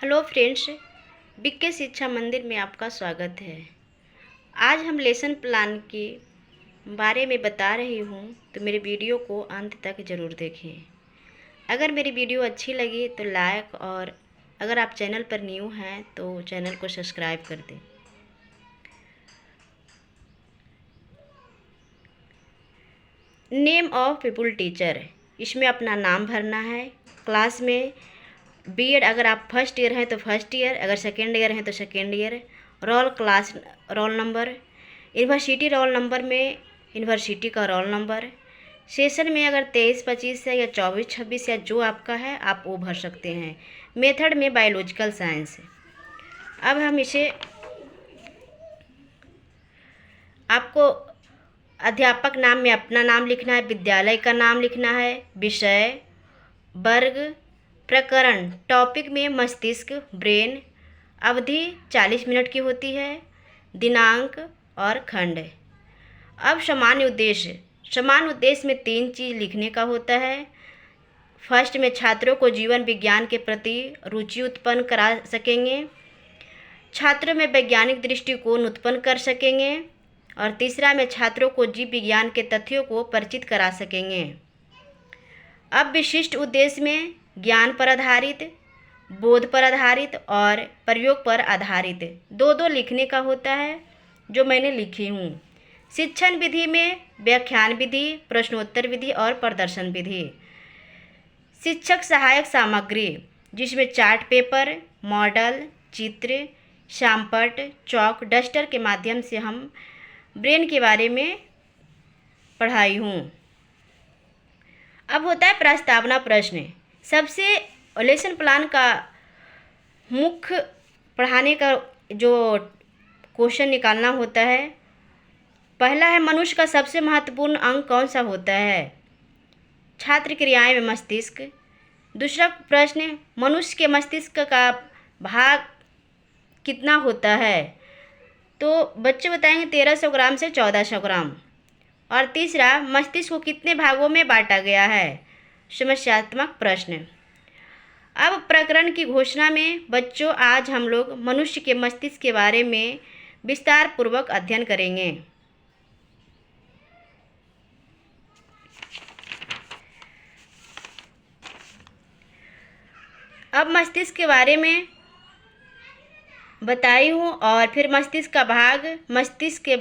Hello friends, BK शिक्षा मंदिर में आपका स्वागत है। आज हम लेसन प्लान के बारे में बता रही हूँ, तो मेरे वीडियो को अंत तक ज़रूर देखें। अगर मेरी वीडियो अच्छी लगी तो लाइक, और अगर आप चैनल पर न्यू हैं तो चैनल को सब्सक्राइब कर दें। नेम ऑफ पीपुल टीचर, इसमें अपना नाम भरना है। क्लास में बीएड अगर आप फर्स्ट ईयर हैं तो फर्स्ट ईयर, अगर सेकेंड ईयर हैं तो second year. Roll number. University roll number में यूनिवर्सिटी का रोल नंबर। सेशन में अगर 23-25 है या 24-26 या जो आपका है आप वो भर सकते हैं। मेथड में बायोलॉजिकल साइंस। अब हम इसे आपको अध्यापक नाम में अपना नाम लिखना है, विद्यालय का नाम लिखना है, विषय, वर्ग, प्रकरण, टॉपिक में मस्तिष्क, ब्रेन, अवधि 40 मिनट की होती है, दिनांक और खंड। अब सामान्य उद्देश्य में 3 चीज़ लिखने का होता है। फर्स्ट में छात्रों को जीवन विज्ञान के प्रति रुचि उत्पन्न करा सकेंगे, छात्रों में वैज्ञानिक दृष्टिकोण उत्पन्न कर सकेंगे, और तीसरा में छात्रों को जीव विज्ञान के तथ्यों को परिचित करा सकेंगे। अब विशिष्ट उद्देश्य में ज्ञान पर आधारित, बोध पर आधारित और प्रयोग पर आधारित दो लिखने का होता है, जो मैंने लिखी हूँ। शिक्षण विधि में व्याख्यान विधि, प्रश्नोत्तर विधि और प्रदर्शन विधि। शिक्षक सहायक सामग्री, जिसमें चार्ट पेपर, मॉडल, चित्र, शामपट, चौक, डस्टर के माध्यम से हम ब्रेन के बारे में पढ़ाई हूँ। अब होता है प्रस्तावना प्रश्न। सबसे लेसन प्लान का मुख्य पढ़ाने का जो क्वेश्चन निकालना होता है, पहला है मनुष्य का सबसे महत्वपूर्ण अंग कौन सा होता है? छात्र क्रियाएं में मस्तिष्क। दूसरा प्रश्न, मनुष्य के मस्तिष्क का भाग कितना होता है? तो बच्चे बताएंगे 1300 ग्राम से 1400 ग्राम। और तीसरा, मस्तिष्क को कितने भागों में बांटा गया है? समस्यात्मक प्रश्न। अब प्रकरण की घोषणा में बच्चों, आज हम लोग मनुष्य के मस्तिष्क के बारे में विस्तार पूर्वक अध्ययन करेंगे। अब मस्तिष्क के बारे में बताई हूँ, और फिर मस्तिष्क का मस्तिष्क के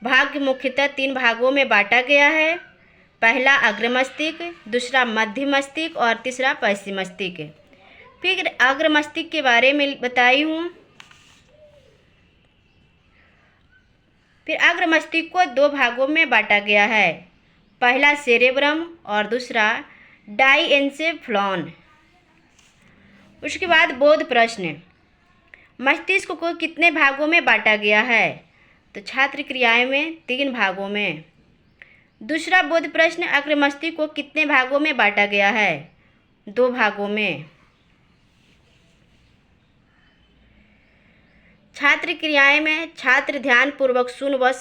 भाग मुख्यतः 3 भागों में बांटा गया है। पहला अग्र मस्तिष्क, दूसरा मध्य मस्तिष्क और तीसरा पश्चिम मस्तिष्क। फिर अग्र मस्तिष्क के बारे में बताई हूँ। फिर अग्र मस्तिष्क को 2 भागों में बांटा गया है, पहला सेरेब्रम और दूसरा डाइएन्सेफ्लॉन। उसके बाद बोध प्रश्न, मस्तिष्क को कितने भागों में बांटा गया है? तो छात्र क्रियाएं में 3 भागों में। दूसरा बोध प्रश्न, अग्र मस्तिष्क को कितने भागों में बांटा गया है? 2 भागों में। छात्र क्रियाएं में छात्र ध्यान पूर्वक सुन व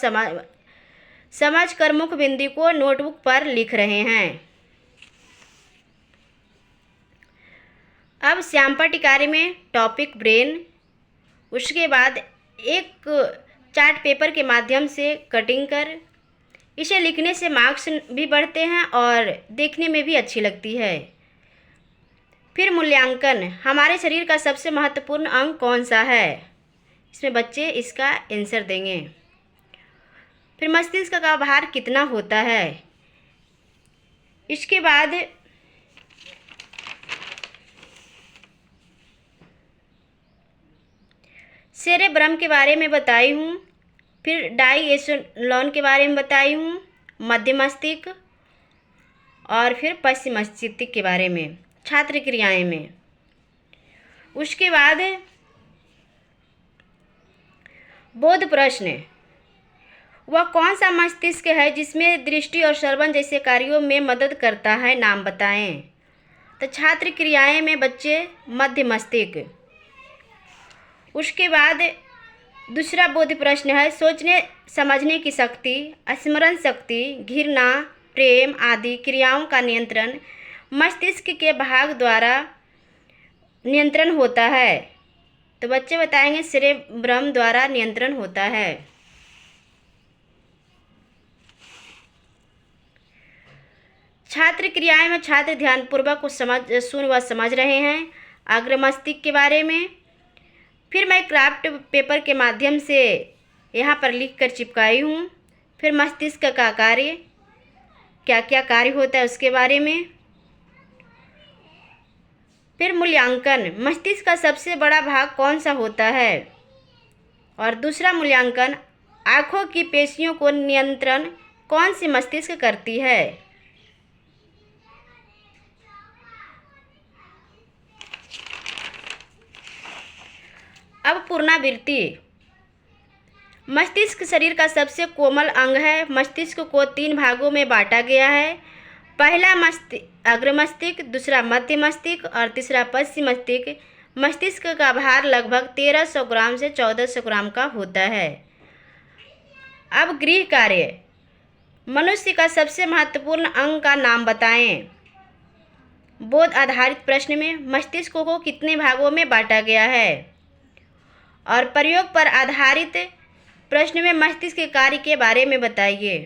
समझ कर मुख्य बिंदु को नोटबुक पर लिख रहे हैं। अब श्यामपट्ट कार्य में टॉपिक ब्रेन। उसके बाद एक चार्ट पेपर के माध्यम से कटिंग कर, इसे लिखने से मार्क्स भी बढ़ते हैं और देखने में भी अच्छी लगती है। फिर मूल्यांकन, हमारे शरीर का सबसे महत्वपूर्ण अंग कौन सा है? इसमें बच्चे इसका आंसर देंगे। फिर मस्तिष्क का भार कितना होता है? इसके बाद सेरेब्रम के बारे में बताई हूँ। फिर डाइएन्सेफ्लॉन के बारे में बताई हूँ, मध्य मस्तिष्क, और फिर पश्चिम मस्तिष्क के बारे में छात्र क्रियाएं में। उसके बाद बोध प्रश्न, वह कौन सा मस्तिष्क है जिसमें दृष्टि और श्रवण जैसे कार्यों में मदद करता है? नाम बताएं। तो छात्र क्रियाएं में बच्चे मध्य मस्तिष्क। उसके बाद दूसरा बोध प्रश्न है सोचने समझने की शक्ति, स्मरण शक्ति, घृणा, प्रेम आदि क्रियाओं का नियंत्रण मस्तिष्क के भाग द्वारा नियंत्रण होता है? तो बच्चे बताएंगे सेरेब्रम द्वारा नियंत्रण होता है। छात्र क्रियाएं में छात्र ध्यानपूर्वक सुन व समझ रहे हैं अग्र मस्तिष्क के बारे में। फिर मैं क्राफ्ट पेपर के माध्यम से यहाँ पर लिख कर चिपकाई हूँ। फिर मस्तिष्क का कार्य, क्या क्या कार्य होता है उसके बारे में। फिर मूल्यांकन, मस्तिष्क का सबसे बड़ा भाग कौन सा होता है। और दूसरा मूल्यांकन, आँखों की पेशियों को नियंत्रण कौन सी मस्तिष्क करती है। अब पुनरावृत्ति। मस्तिष्क शरीर का सबसे कोमल अंग है। मस्तिष्क को 3 भागों में बांटा गया है। पहला अग्र मस्तिष्क, दूसरा मध्य मस्तिष्क और तीसरा पश्चिम मस्तिष्क। मस्तिष्क का भार लगभग 1300 ग्राम से 1400 ग्राम का होता है। अब गृह कार्य, मनुष्य का सबसे महत्वपूर्ण अंग का नाम बताएं। बोध आधारित प्रश्न में मस्तिष्क को कितने भागों में बांटा गया है। और प्रयोग पर आधारित प्रश्न में मस्तिष्क के कार्य के बारे में बताइए।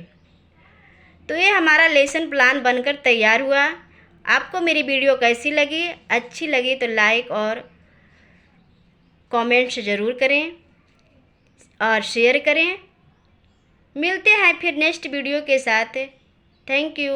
तो ये हमारा लेसन प्लान बनकर तैयार हुआ। आपको मेरी वीडियो कैसी लगी? अच्छी लगी तो लाइक और कमेंट्स ज़रूर करें और शेयर करें। मिलते हैं फिर नेक्स्ट वीडियो के साथ। Thank you.